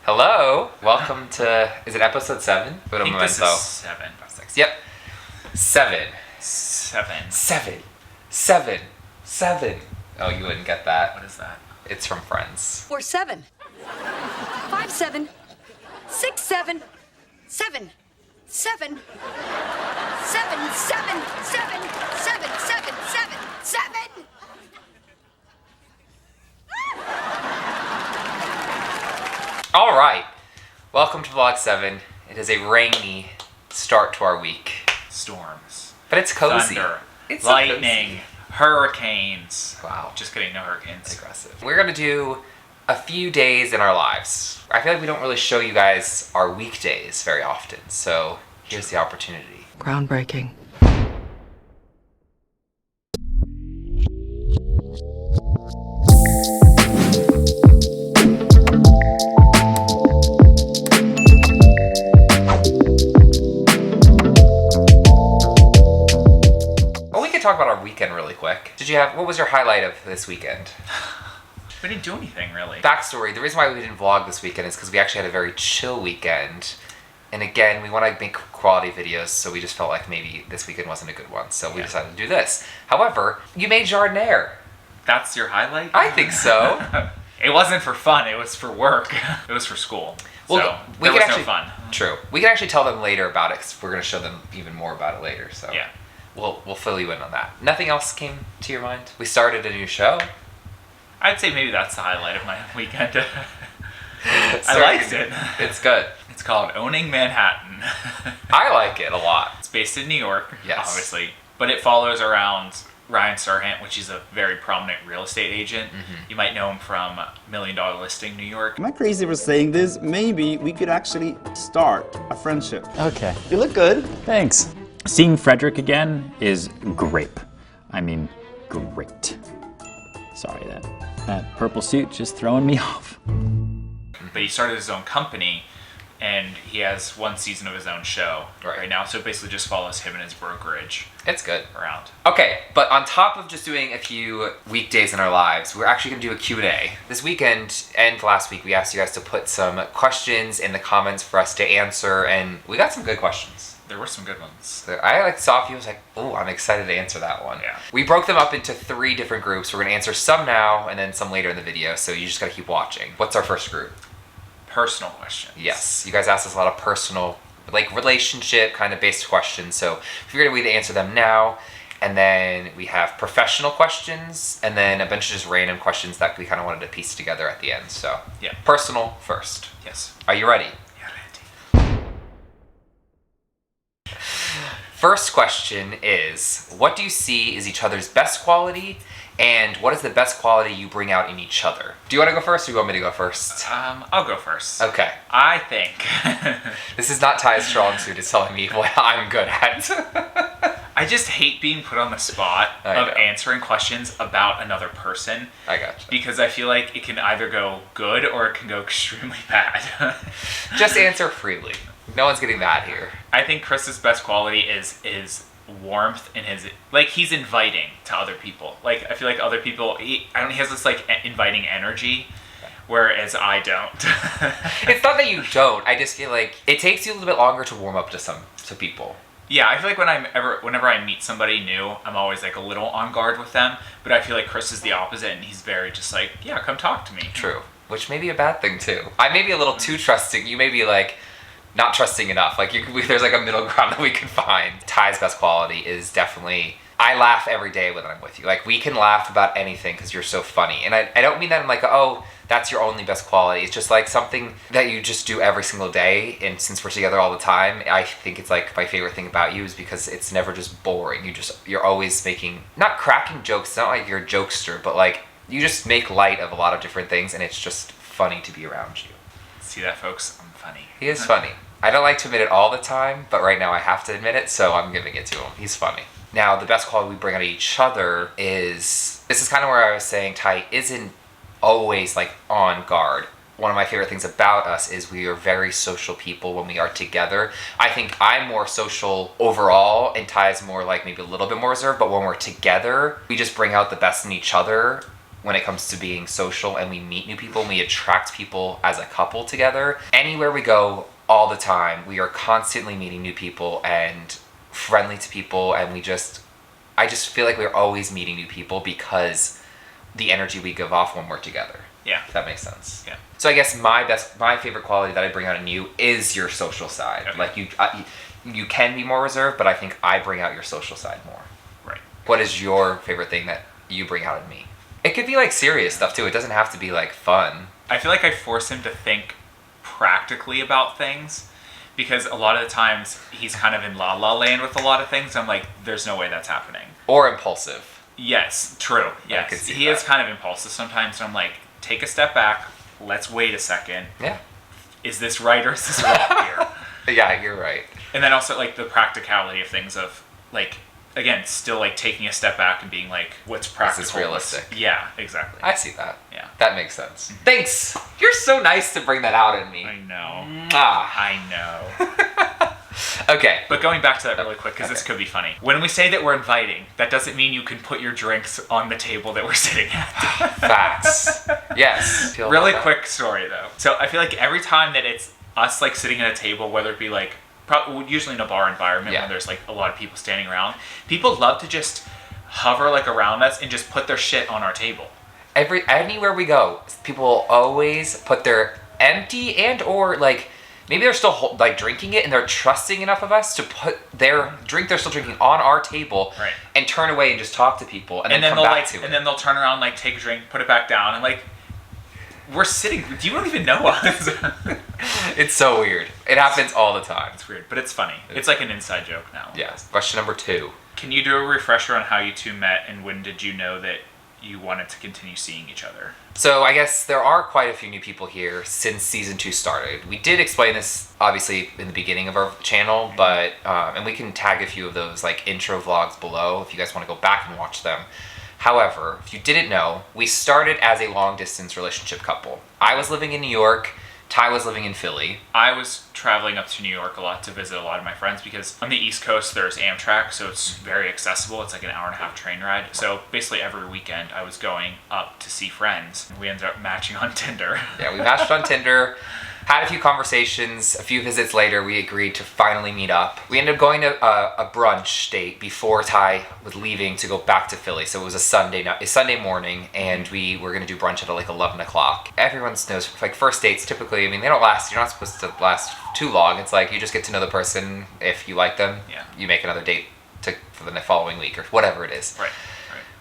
Hello, welcome to, is it episode 7? I think this is 7. 6. Yep. 7. 7. 7. 7. 7. Oh, you wouldn't get that. What is that? It's from Friends. Or 7. 5, 7. 6, 7. 7. 7. 7, 7, 7, 7, 7, 7, 7. All right. Welcome to Vlog 7. It is a rainy start to our week. Storms. But it's cozy. Thunder. It's so lightning. Hurricanes. Wow. Just kidding, no hurricanes. Aggressive. We're going to do a few days in our lives. I feel like we don't really show you guys our weekdays very often, so here's the opportunity. Groundbreaking. Well, we could talk about our weekend really quick. What was your highlight of this weekend? We didn't do anything, really. Backstory, the reason why we didn't vlog this weekend is because we actually had a very chill weekend. And again, we want to make quality videos, so we just felt like maybe this weekend wasn't a good one, so we decided to do this. However, you made jardiniere. That's your highlight? I think so. It wasn't for fun, it was for work. It was for school. Well, So, we there could was actually, no fun. True. We can actually tell them later about it, because we're going to show them even more about it later, so Yeah. we'll fill you in on that. Nothing else came to your mind? We started a new show. I'd say maybe that's the highlight of my weekend. I liked it. It's good. It's called Owning Manhattan. I like it a lot. It's based in New York, Yes. obviously, but it follows around Ryan Serhant, which is a very prominent real estate agent. You might know him from $1 Million Listing New York. Am I crazy for saying this? Maybe we could actually start a friendship. Okay, You look good. thanks. Seeing Frederick again is grape. I mean, great. Sorry, that purple suit just throwing me off. But he started his own company, and he has one season of his own show Right. now. So it basically just follows him and his brokerage It's good. around. Okay, but on top of just doing a few weekdays in our lives, we're actually going to do a Q&A. This weekend and last week, we asked you guys to put some questions in the comments for us to answer, and we got some good questions. There were some good ones. So I saw a few, I was like, oh, I'm excited to answer that one. Yeah. We broke them up into 3 different groups. We're going to answer some now and then some later in the video, so you just got to keep watching. What's our first group? Personal questions. Yes, you guys asked us a lot of personal, like relationship kind of based questions, so figured a way to answer them now. And then we have professional questions, and then a bunch of just random questions that we kind of wanted to piece together at the end. So Yeah. personal first. Yes. Are you ready? Yeah, ready. First question is, what do you see is each other's best quality, and what is the best quality you bring out in each other? Do you want to go first, or do you want me to go first? I'll go first. Okay. I think This is not Ty's strong suit. It's telling me what I'm good at. I just hate being put on the spot I of know. answering questions about another person. I gotcha. Because I feel like it can either go good or it can go extremely bad. Just answer freely. No one's getting that here. I think Chris's best quality is warmth in his, like, he's inviting to other people. Like, I feel like other people, he has this like inviting energy, whereas I don't. It's not that you don't. I just feel like it takes you a little bit longer to warm up to people. Yeah, I feel like whenever I meet somebody new, I'm always like a little on guard with them. But I feel like Chris is the opposite, and he's very just like, yeah, come talk to me. True. Which may be a bad thing too. I may be a little too trusting. You may be like not trusting enough. Like there's like a middle ground that we can find. Ty's best quality is definitely, I laugh every day when I'm with you. Like, we can laugh about anything because you're so funny. And I don't mean that I'm like, oh, that's your only best quality. It's just like something that you just do every single day. And since we're together all the time, I think it's like my favorite thing about you is because it's never just boring. You're always making, not cracking jokes. It's not like you're a jokester, but like you just make light of a lot of different things, and it's just funny to be around you. See that, folks? I'm funny. He is funny. I don't like to admit it all the time, but right now I have to admit it, so I'm giving it to him. He's funny. Now, the best quality we bring out of each other is, this is kind of where I was saying Ty isn't always like on guard. One of my favorite things about us is we are very social people when we are together. I think I'm more social overall, and Ty is more like maybe a little bit more reserved, but when we're together, we just bring out the best in each other. when it comes to being social, and we meet new people and we attract people as a couple together. Anywhere we go, all the time, we are constantly meeting new people and friendly to people, and I just feel like we're always meeting new people because the energy we give off when we're together. Yeah. If that makes sense. Yeah. So I guess my favorite quality that I bring out in you is your social side. Okay. Like you can be more reserved, but I think I bring out your social side more. Right. What is your favorite thing that you bring out in me? It could be like serious stuff too. It doesn't have to be like fun. I feel like I force him to think practically about things, because a lot of the times he's kind of in la la land with a lot of things. I'm like, there's no way that's happening. Or impulsive. Yes, true. I Yes, could see he that. is kind of impulsive sometimes. And I'm like, take a step back. Let's wait a second. Yeah. Is this right or is this wrong here? Yeah, you're right. And then also like the practicality of things of like, again, still like taking a step back and being like, what's practical? This is realistic. Yeah, exactly. I see that. Yeah. That makes sense. Thanks. You're so nice to bring that out in me. I know. Ah. I know. Okay. But going back to that really quick, because this could be funny. When we say that we're inviting, that doesn't mean you can put your drinks on the table that we're sitting at. Facts. Yes. Feel Really about that. quick story though. So I feel like every time that it's us like sitting at a table, whether it be like usually in a bar environment Yeah. when there's like a lot of people standing around, people love to just hover like around us and just put their shit on our table. Anywhere we go, people always put their empty and or like maybe they're still like drinking it and they're trusting enough of us to put their drink they're still drinking on our table, Right. and turn away and just talk to people and then then come they'll back like, to it. and then they'll turn around, like take a drink, put it back down, and like we're sitting. You don't even know us. It's so weird. It happens all the time. It's weird, but it's funny. It's like an inside joke now. Yes. Question number 2. Can you do a refresher on how you two met and when did you know that you wanted to continue seeing each other? So I guess there are quite a few new people here since season 2 started. We did explain this obviously in the beginning of our channel, but and we can tag a few of those like intro vlogs below if you guys want to go back and watch them. However, if you didn't know, we started as a long distance relationship couple. I was living in New York, Ty was living in Philly. I was traveling up to New York a lot to visit a lot of my friends because on the East Coast there's Amtrak, so it's very accessible. It's like an 1.5-hour train ride. So basically every weekend I was going up to see friends. We ended up matching on Tinder. Yeah, we matched on Tinder, had a few conversations. A few visits later, we agreed to finally meet up. We ended up going to a brunch date before Ty was leaving to go back to Philly. So it was a Sunday morning, and we were going to do brunch at like 11 o'clock. Everyone knows, like, first dates typically, I mean, they don't last. You're not supposed to last too long. It's like you just get to know the person. If you like them, Yeah. you make another date for the following week or whatever it is. Right.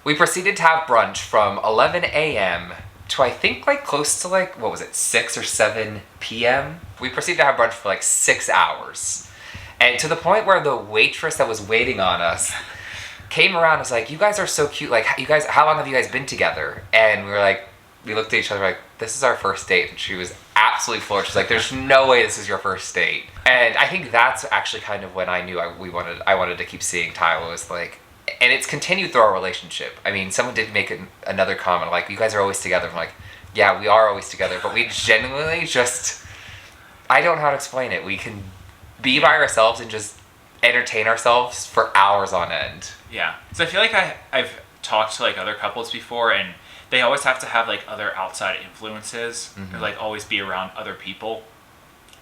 We proceeded to have brunch from 11 a.m. to I think like close to like, what was it, 6 or 7 p.m. We proceeded to have brunch for like 6 hours. And to the point where the waitress that was waiting on us came around and was like, you guys are so cute. Like, you guys, how long have you guys been together? And we were like, we looked at each other like, this is our first date. And she was absolutely floored. She's like, there's no way this is your first date. And I think that's actually kind of when I knew I wanted to keep seeing Ty. Was like, and it's continued through our relationship. I mean, someone did make another comment like, you guys are always together. I'm like, yeah, we are always together, but we genuinely just, I don't know how to explain it. We can be by ourselves and just entertain ourselves for hours on end. Yeah. So I feel like I've talked to like other couples before, and they always have to have like other outside influences or like always be around other people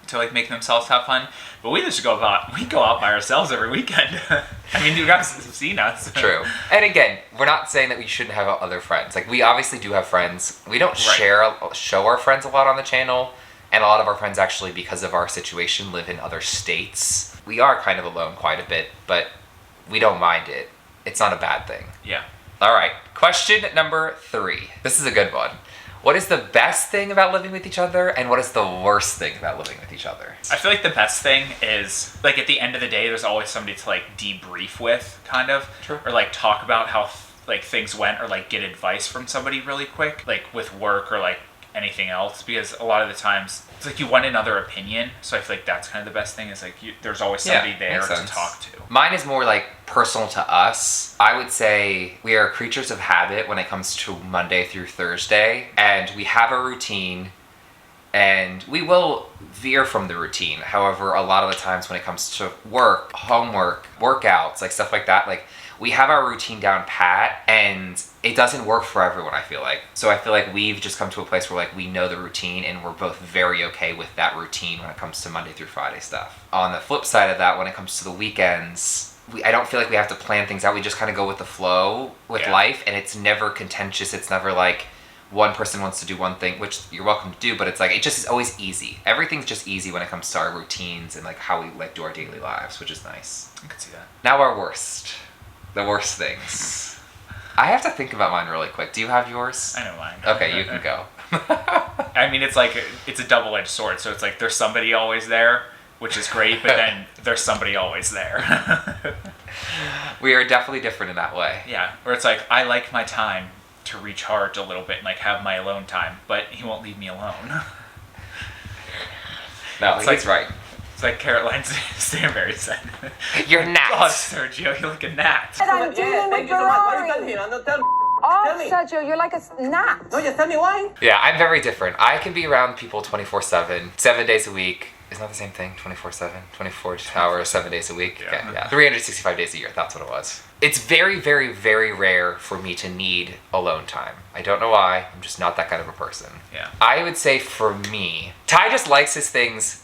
to like make themselves have fun. But we just go out by ourselves every weekend. I mean, you guys have seen us. True. And again, we're not saying that we shouldn't have other friends. Like, we obviously do have friends. We don't show our friends a lot on the channel. And a lot of our friends actually, because of our situation, live in other states. We are kind of alone quite a bit, but we don't mind it. It's not a bad thing. Yeah. All right. Question number 3. This is a good one. What is the best thing about living with each other, and what is the worst thing about living with each other? I feel like the best thing is, like, at the end of the day, there's always somebody to, like, debrief with, kind of. True. Or, like, talk about how, like, things went, or, like, get advice from somebody really quick, like, with work or, like, anything else. Because a lot of the times, it's like you want another opinion. So I feel like that's kind of the best thing, is, like, there's always somebody there makes to sense. talk to. Mine is more, like, personal to us. I would say we are creatures of habit when it comes to Monday through Thursday. And we have a routine. And we will veer from the routine. However, a lot of the times when it comes to work, homework, workouts, like stuff like that, like we have our routine down pat, and it doesn't work for everyone, I feel like. So I feel like we've just come to a place where like we know the routine and we're both very okay with that routine when it comes to Monday through Friday stuff. On the flip side of that, when it comes to the weekends, I don't feel like we have to plan things out. We just kind of go with the flow with life, and it's never contentious. It's never like one person wants to do one thing, which you're welcome to do, but it's like it just is always easy. Everything's just easy when it comes to our routines and like how we like do our daily lives, which is nice. I can see that. Now our worst. The worst things. I have to think about mine really quick. Do you have yours? I know mine. Okay, you can go. I mean, it's like it's a double-edged sword. So it's like there's somebody always there, which is great, but then there's somebody always there. We are definitely different in that way. Yeah, where it's like I like my time to recharge a little bit and like have my alone time, but he won't leave me alone. No, It's he's like- right. It's like Caroline Stanberry said. You're Oh, not. Sergio, you look a gnat. I'm dealing with Ferrari. Oh, Sergio, you're like a gnat. No, just tell me why. Yeah, I'm very different. I can be around people 24/7, 7 days a week. Isn't that the same thing? 24/7, 24 hours, 7 days a week. Yeah. Okay, yeah. 365 days a year. That's what it was. It's very, very, very rare for me to need alone time. I don't know why. I'm just not that kind of a person. Yeah. I would say for me, Ty just likes his things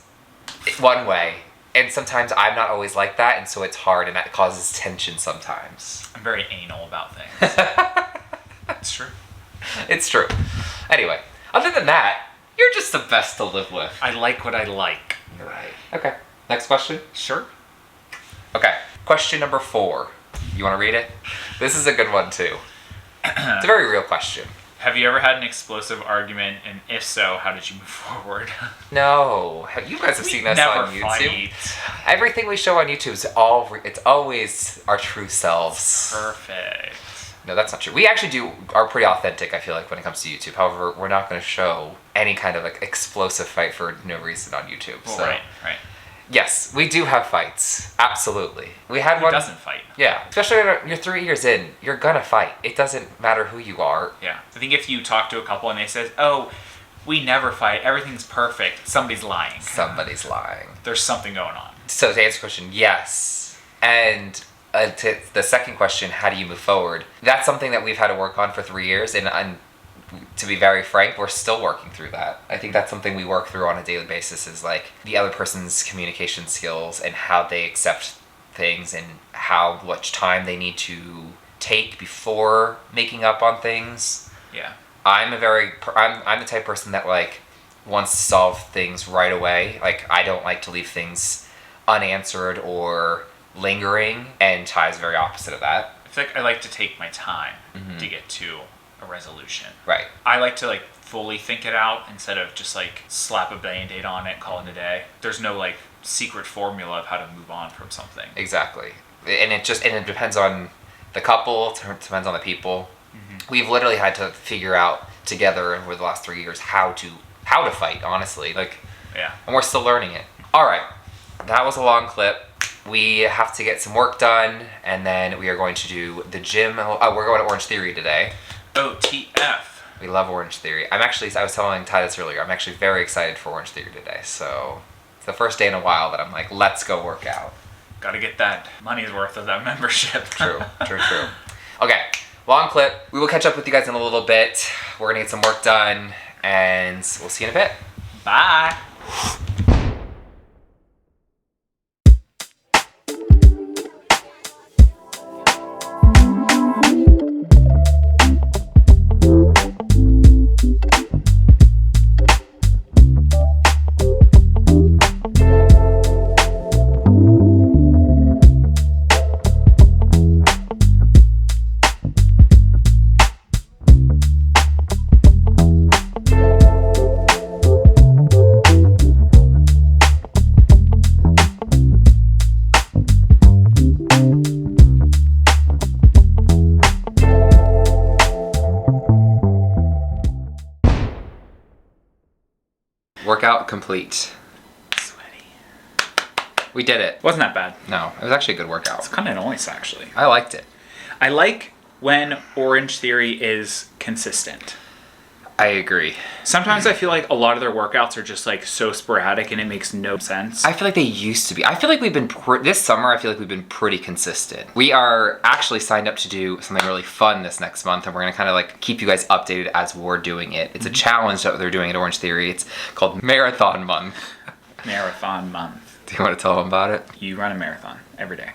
one way, and sometimes I'm not always like that, and so it's hard, and that causes tension sometimes. I'm very anal about things. It's true. It's true. Anyway, other than that, you're just the best to live with. I like what I like. Right. Okay. Next question. Sure. Okay. Question number 4. You want to read it? This is a good one too. It's a very real question. Have you ever had an explosive argument, and if so, how did you move forward? No, you guys have seen us on YouTube. Everything we show on YouTube is it's always our true selves. Perfect. No, that's not true. We actually are pretty authentic, I feel like, when it comes to YouTube. However, we're not going to show any kind of like explosive fight for no reason on YouTube. Well, so. right. Yes, we do have fights. Absolutely. We had Who one. doesn't fight? Yeah, especially when you're 3 years in, you're gonna fight. It doesn't matter who you are. Yeah. I think if you talk to a couple and they say, "Oh, we never fight. Everything's perfect," somebody's lying. Somebody's lying. There's something going on. So to answer the question, yes. And to the second question, how do you move forward? That's something that we've had to work on for 3 years, and to be very frank, we're still working through that. I think that's something we work through on a daily basis, is like the other person's communication skills and how they accept things and how much time they need to take before making up on things. Yeah. I'm the type of person that like wants to solve things right away. Like I don't like to leave things unanswered or lingering, and Ty's very opposite of that. I feel like I like to take my time to get to a resolution. Right. I like to like fully think it out instead of just like slap a band-aid on it, call it a day. There's no like secret formula of how to move on from something. Exactly. And it depends on the couple, it depends on the people. We've literally had to figure out together over the last 3 years how to fight, honestly. Like, Yeah. and we're still learning it. All right. That was a long clip. We have to get some work done, and then we are going to do the gym. We're going to Orange Theory today. OTF. We love Orange Theory. I was telling Ty this earlier. I'm actually very excited for Orange Theory today. So it's the first day in a while that I'm like, let's go work out. Gotta get that money's worth of that membership. True. Okay, long clip. We will catch up with you guys in a little bit. We're gonna get some work done, and we'll see you in a bit. Bye. Workout complete. Sweaty. We did it. Wasn't that bad. No, it was actually a good workout. It's kind of nice, actually. I liked it. I like when Orange Theory is consistent. I agree. Sometimes I feel like a lot of their workouts are just like so sporadic and it makes no sense. I feel like they used to be. I feel like we've been, this summer, I feel like we've been pretty consistent. We are actually signed up to do something really fun this next month, and we're gonna kind of like keep you guys updated as we're doing it. It's a challenge that they're doing at Orange Theory. It's called Marathon Month. Marathon month. Do you want to tell them about it? You run a marathon every day.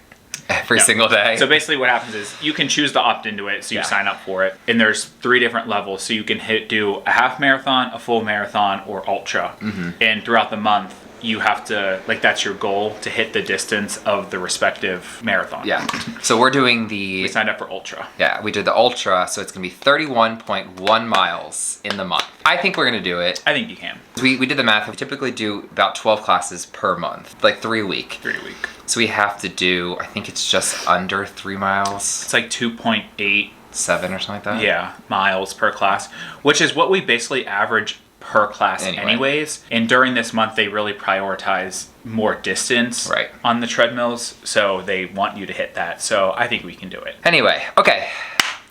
Every single day? So basically what happens is you can choose to opt into it, so you sign up for it. And there's 3 different levels. So you can do a half marathon, a full marathon, or ultra. And throughout the month, you have to, like, that's your goal, to hit the distance of the respective marathon. Yeah. So we're doing We signed up for ultra. Yeah, we did the ultra, so it's gonna be 31.1 miles in the month. I think we're gonna do it. I think you can. We did the math. We typically do about 12 classes per month, like 3 a week. 3 a week. So we have to do, I think it's just under 3 miles. It's like 2.87 or something like that. miles per class, which is what we basically average per class anyways. And during this month, they really prioritize more distance on the treadmills. So they want you to hit that. So I think we can do it. Anyway, okay.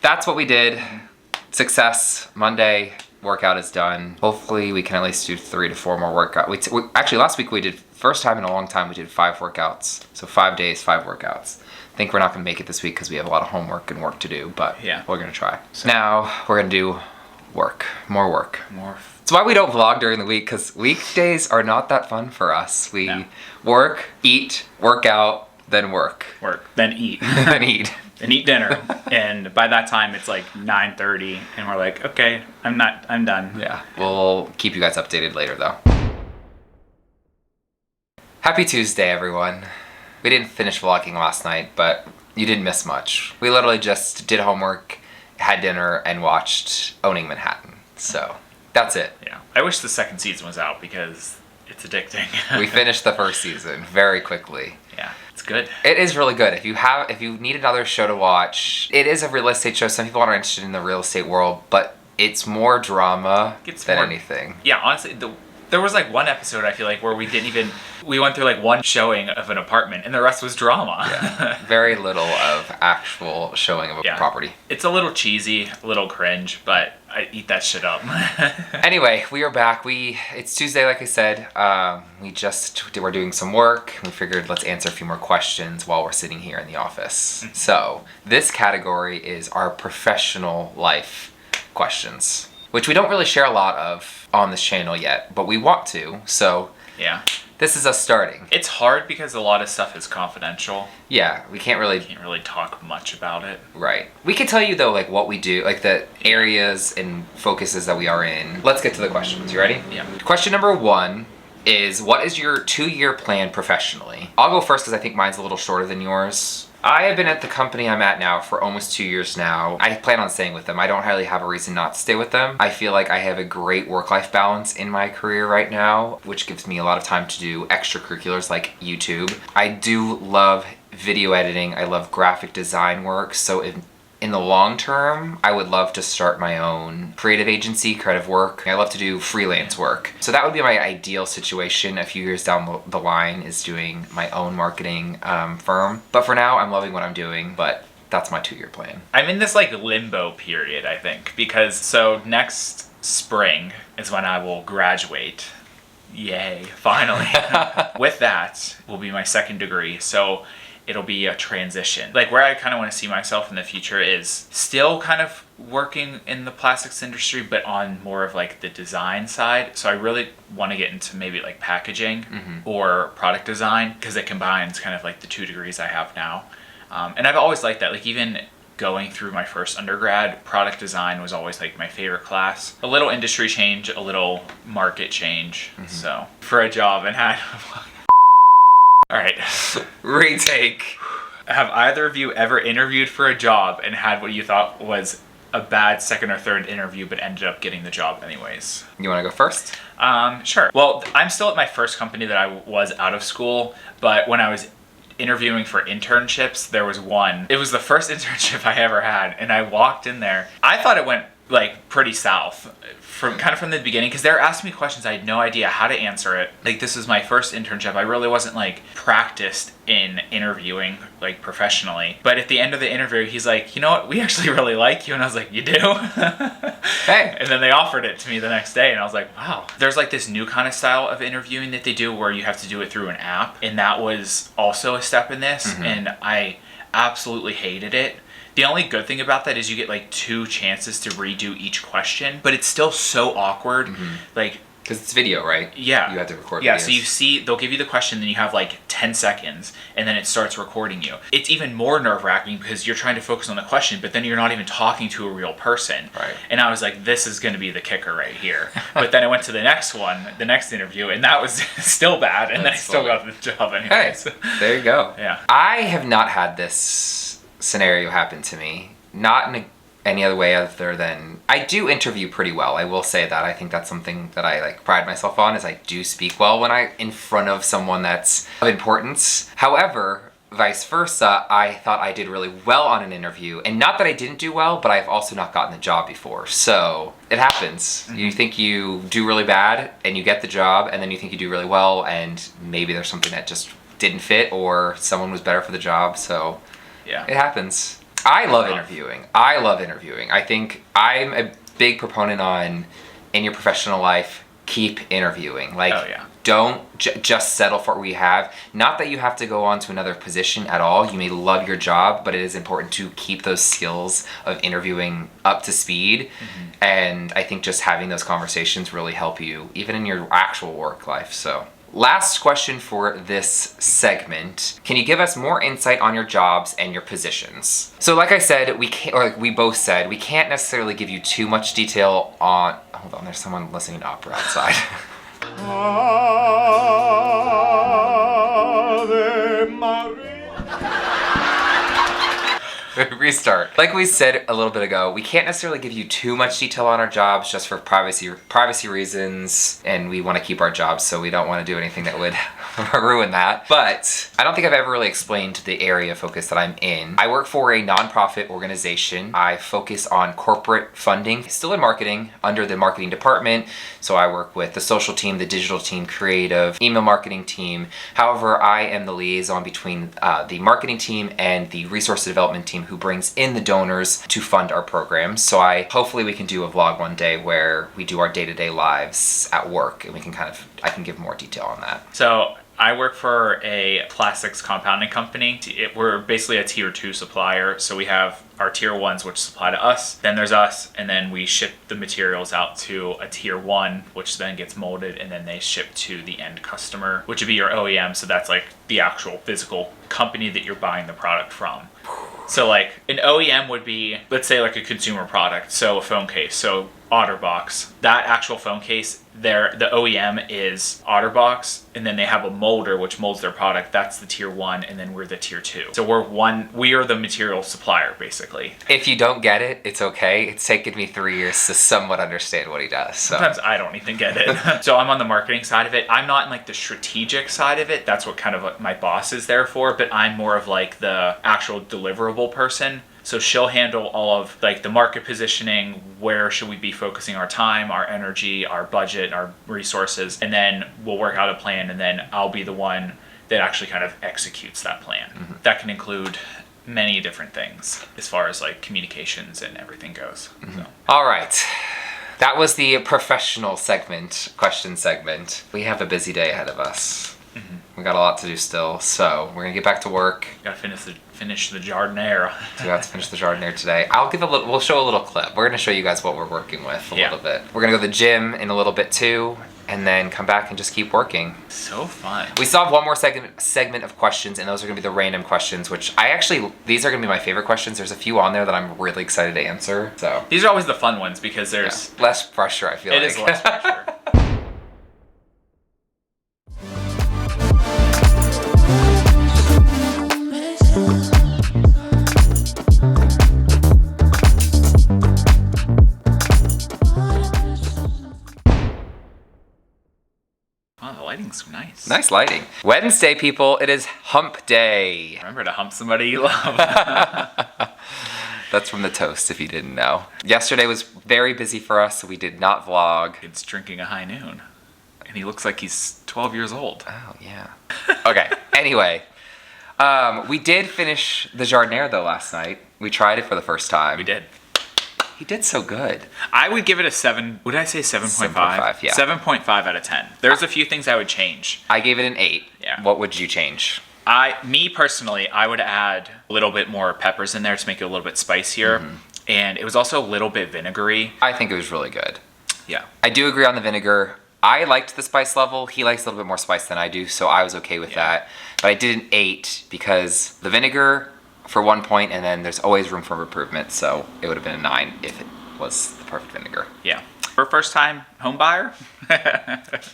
That's what we did. Success. Monday workout is done. Hopefully we can at least do 3 to 4 more workouts. Actually, last week we did, first time in a long time, we did 5 workouts. So 5 days, 5 workouts. I think we're not going to make it this week because we have a lot of homework and work to do, but we're going to try. So now we're going to do work. More work. It's why we don't vlog during the week, because weekdays are not that fun for us. We work, eat, work out, then work. Then eat. Then eat. And eat dinner. And by that time it's like 9:30 and we're like, okay, I'm done. Yeah. We'll keep you guys updated later though. Happy Tuesday, everyone. We didn't finish vlogging last night, but you didn't miss much. We literally just did homework, had dinner, and watched Owning Manhattan. So that's it. Yeah. I wish the second season was out because it's addicting. We finished the first season very quickly. Yeah, it's good. It is really good. If you need another show to watch, it is a real estate show. Some people aren't interested in the real estate world, but it's more drama than anything. Yeah, honestly, there was like one episode I feel like where we went through like one showing of an apartment and the rest was drama. Yeah. Very little of actual showing of a property. It's a little cheesy, a little cringe, but I eat that shit up. Anyway, we are back. It's Tuesday, like I said. We're doing some work. We figured let's answer a few more questions while we're sitting here in the office. So this category is our professional life questions, which we don't really share a lot of on this channel yet, but we want to. So yeah, this is us starting. It's hard because a lot of stuff is confidential. Yeah, we can't really talk much about it. Right. We can tell you though, like what we do, like the areas and focuses that we are in. Let's get to the questions. You ready? Yeah. Question number 1 is, what is your 2-year plan professionally? I'll go first because I think mine's a little shorter than yours. I have been at the company I'm at now for almost 2 years now. I plan on staying with them. I don't really have a reason not to stay with them. I feel like I have a great work-life balance in my career right now, which gives me a lot of time to do extracurriculars like YouTube. I do love video editing. I love graphic design work. So in the long term, I would love to start my own creative agency, creative work. I love to do freelance work. So that would be my ideal situation a few years down the line, is doing my own marketing firm. But for now, I'm loving what I'm doing, but that's my 2-year plan. I'm in this like limbo period, I think, because so next spring is when I will graduate. Yay, finally. With that will be my 2nd degree. So it'll be a transition. Like where I kind of want to see myself in the future is still kind of working in the plastics industry, but on more of like the design side. So I really want to get into maybe like packaging or product design, because it combines kind of like the 2 degrees I have now. And I've always liked that. Like even going through my first undergrad, product design was always like my favorite class. A little industry change, a little market change. So for a job and had all right. Retake. Have either of you ever interviewed for a job and had what you thought was a bad 2nd or 3rd interview but ended up getting the job anyways? You want to go first? Sure. Well, I'm still at my first company that I was out of school, but when I was interviewing for internships, there was one. It was the first internship I ever had, and I walked in there. I thought it went like pretty south from the beginning, because they're asking me questions I had no idea how to answer it. Like, this was my first internship. I really wasn't like practiced in interviewing like professionally. But at the end of the interview, he's like, you know what, we actually really like you. And I was like, you do? Hey. And then they offered it to me the next day, and I was like, wow. There's like this new kind of style of interviewing that they do where you have to do it through an app, and that was also a step in this, and I absolutely hated it. The only good thing about that is you get like 2 chances to redo each question, but it's still so awkward. Like, because it's video, right? Yeah. You have to record Yeah, videos. so you see, they'll give you the question, then you have like 10 seconds, and then it starts recording you. It's even more nerve-wracking because you're trying to focus on the question, but then you're not even talking to a real person. Right. And I was like, this is going to be the kicker right here. But then I went to the next one, the next interview, and that was still bad, and then I still got the job Hey, anyways. there you go. Yeah. I have not had this scenario happen to me. Not in any other way other than I do interview pretty well. I will say that. I think that's something that I like pride myself on, is I do speak well when I in front of someone that's of importance. However, vice versa, I thought I did really well on an interview, and not that I didn't do well, but I've also not gotten the job before. So it happens. You think you do really bad and you get the job, and then you think you do really well, and maybe there's something that just didn't fit, or someone was better for the job. So Yeah. it happens. I love interviewing. I think I'm a big proponent on, in your professional life, keep interviewing. Like, Oh, yeah. don't just settle for what we have. Not that you have to go on to another position at all. You may love your job, but it is important to keep those skills of interviewing up to speed. And I think just having those conversations really help you, even in your actual work life. So, last question for this segment. Can you give us more insight on your jobs and your positions? So like I said, we both said, we can't necessarily give you too much detail on... Hold on, there's someone listening to opera outside. Restart. Like we said a little bit ago, we can't necessarily give you too much detail on our jobs just for privacy reasons, and we want to keep our jobs, so we don't want to do anything that would ruin that. But I don't think I've ever really explained the area of focus that I'm in. I work for a nonprofit organization. I focus on corporate funding, still in marketing, under the marketing department. So I work with the social team, the digital team, creative, email marketing team. However, I am the liaison between the marketing team and the resource development team, who brings in the donors to fund our programs. So hopefully we can do a vlog one day where we do our day-to-day lives at work, and I can give more detail on that. So I work for a plastics compounding company. We're basically a tier 2 supplier. So we have our tier 1s, which supply to us. Then there's us, and then we ship the materials out to a tier 1, which then gets molded, and then they ship to the end customer, which would be your OEM. So that's like the actual physical company that you're buying the product from. So like an OEM would be, let's say, like a consumer product. So a phone case. So OtterBox. That actual phone case, the OEM is OtterBox, and then they have a molder which molds their product. That's the tier 1, and then we're the tier 2. So we are the material supplier, basically. If you don't get it, it's okay. It's taken me 3 years to somewhat understand what he does. So. Sometimes I don't even get it. So I'm on the marketing side of it. I'm not in like the strategic side of it. That's what kind of what my boss is there for, but I'm more of like the actual deliverable person. So she'll handle all of like the market positioning, where should we be focusing our time, our energy, our budget, our resources, and then we'll work out a plan, and then I'll be the one that actually kind of executes that plan. That can include many different things as far as like communications and everything goes. So. All right. That was the professional question segment. We have a busy day ahead of us. We got a lot to do still, so we're gonna get back to work. Gotta finish the jardiniere. We have to finish the jardiniere today. We'll show a little clip. We're gonna show you guys what we're working with a little bit. We're gonna go to the gym in a little bit too, and then come back and just keep working. So fun. We still have one more segment of questions, and those are gonna be the random questions, which these are gonna be my favorite questions. There's a few on there that I'm really excited to answer. So these are always the fun ones because there's less pressure, I feel like. It is less pressure. Lighting's nice. Nice lighting. Wednesday, people, it is hump day. Remember to hump somebody you love. That's from the toast, if you didn't know. Yesterday was very busy for us, so we did not vlog. It's drinking a high noon. And he looks like he's 12 years old. Oh, yeah. Okay, anyway. We did finish the Jardiniere, though, last night. We tried it for the first time. We did. He did so good. I would give it a 7. What did I say? 7.5? 7.5, yeah. 7.5 out of 10. There's a few things I would change. I gave it an 8. Yeah. What would you change? Me personally, I would add a little bit more peppers in there to make it a little bit spicier. And it was also a little bit vinegary. I think it was really good. Yeah. I do agree on the vinegar. I liked the spice level. He likes a little bit more spice than I do, so I was okay with that. But I did an 8 because the vinegar for 1 point, and then there's always room for improvement, so it would have been a 9 if it was the perfect vinegar. Yeah. For a first time home buyer.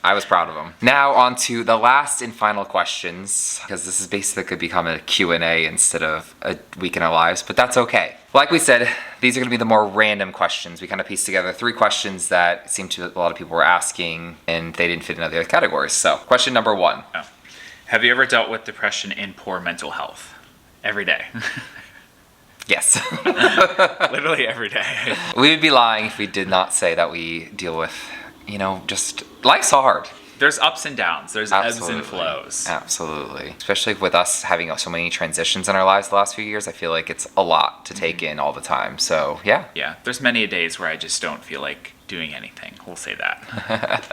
I was proud of him. Now on to the last and final questions, because this is basically become a Q&A instead of a week in our lives, but that's okay. Like we said, these are going to be the more random questions. We kind of pieced together 3 questions that seemed to a lot of people were asking, and they didn't fit in other categories. So, question number 1. Oh. Have you ever dealt with depression and poor mental health? Every day. Yes. Literally every day. We would be lying if we did not say that we deal with, just life's hard. There's ups and downs. There's Absolutely. ebbs and flows. Absolutely. Especially with us having so many transitions in our lives the last few years, I feel like it's a lot to take in all the time. So, yeah. Yeah. There's many days where I just don't feel like doing anything. We'll say that.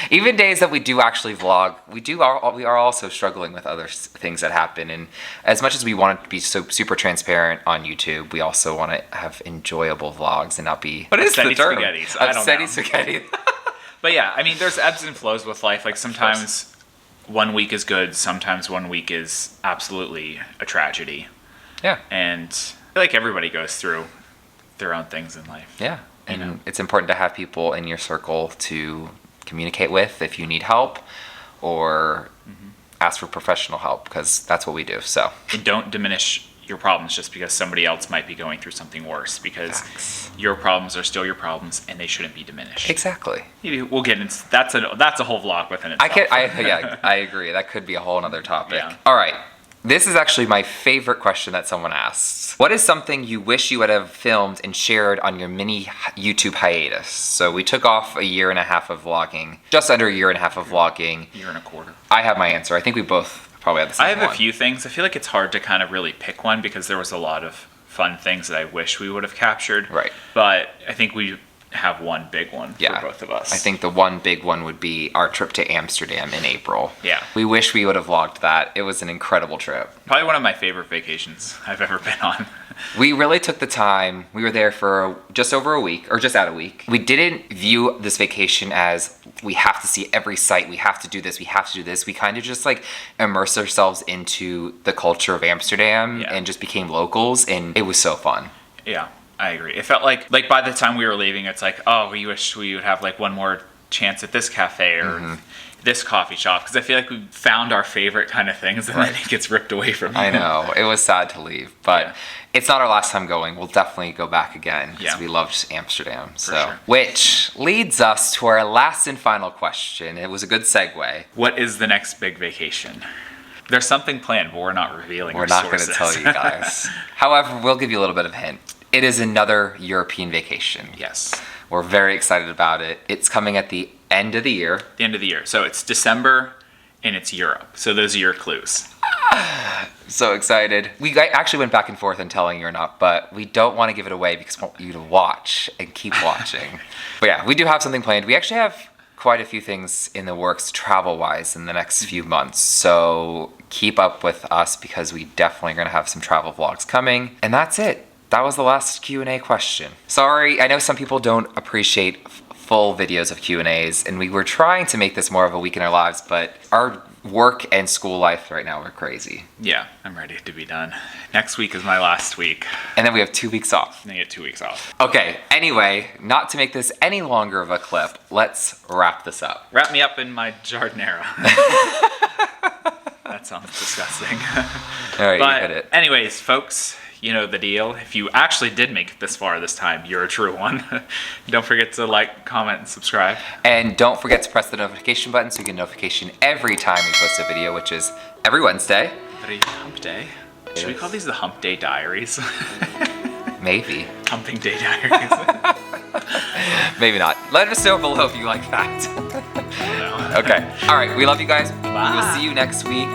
Even days that we do actually vlog, we are also struggling with other things that happen. And as much as we want it to be so super transparent on YouTube, we also want to have enjoyable vlogs and not be... What is the term? Spaghettis. I don't know. Upsetty spaghetti. But yeah, I mean, there's ebbs and flows with life. Like sometimes 1 week is good. Sometimes 1 week is absolutely a tragedy. Yeah. And I feel like everybody goes through their own things in life. Yeah. And it's important to have people in your circle to communicate with if you need help or ask for professional help, because that's what we do. So. And don't diminish your problems just because somebody else might be going through something worse, because your problems are still your problems and they shouldn't be diminished. Exactly. Maybe we'll get into that's a whole vlog within itself. I agree. That could be a whole other topic. Yeah. All right. This is actually my favorite question that someone asks. What is something you wish you would have filmed and shared on your mini YouTube hiatus? So we took off a year and a half of vlogging, just under a year and a half of vlogging. Year and a quarter. I have my answer. I think we both probably have the same I have one. a few things. I feel like it's hard to kind of really pick one because there was a lot of fun things that I wish we would have captured. Right. But I think we have one big one for both of us. I think the one big one would be our trip to Amsterdam in April. Yeah. We wish we would have vlogged that. It was an incredible trip. Probably one of my favorite vacations I've ever been on. We really took the time. We were there for just over a week, or just out a week. We didn't view this vacation as we have to see every site, we have to do this, we have to do this. We kind of just like immersed ourselves into the culture of Amsterdam and just became locals, and it was so fun. Yeah, I agree. It felt like by the time we were leaving, it's like, oh, we wish we would have like one more chance at this cafe or this coffee shop, because I feel like we found our favorite kind of things and then it gets ripped away from you. I know. It was sad to leave, but it's not our last time going. We'll definitely go back again because we loved Amsterdam. So, which leads us to our last and final question. It was a good segue. What is the next big vacation? There's something planned, but we're not revealing our sources. We're not going to tell you guys. However, we'll give you a little bit of a hint. It is another European vacation. Yes. We're very excited about it. It's coming at the end of the year. The end of the year. So it's December and it's Europe. So those are your clues. So excited. We actually went back and forth on telling you or not, but we don't want to give it away because we want you to watch and keep watching. But yeah, we do have something planned. We actually have quite a few things in the works travel-wise in the next few months. So keep up with us because we definitely are going to have some travel vlogs coming. And that's it. That was the last Q&A question. Sorry, I know some people don't appreciate full videos of Q&As, and we were trying to make this more of a week in our lives, but our work and school life right now are crazy. Yeah, I'm ready to be done. Next week is my last week. And then we have 2 weeks off. And I get 2 weeks off. Okay, anyway, not to make this any longer of a clip, let's wrap this up. Wrap me up in my Jardiniere. That sounds disgusting. All right, but you hit it. Anyways, folks, you know the deal. If you actually did make it this far this time, you're a true one. Don't forget to like, comment, and subscribe. And don't forget to press the notification button so you get a notification every time we post a video, which is every Wednesday. Every hump day. Should we call these the Hump Day Diaries? Maybe. Humping day diaries. Maybe not. Let us know below if you like that. No. Okay. All right. We love you guys. Bye. We'll see you next week.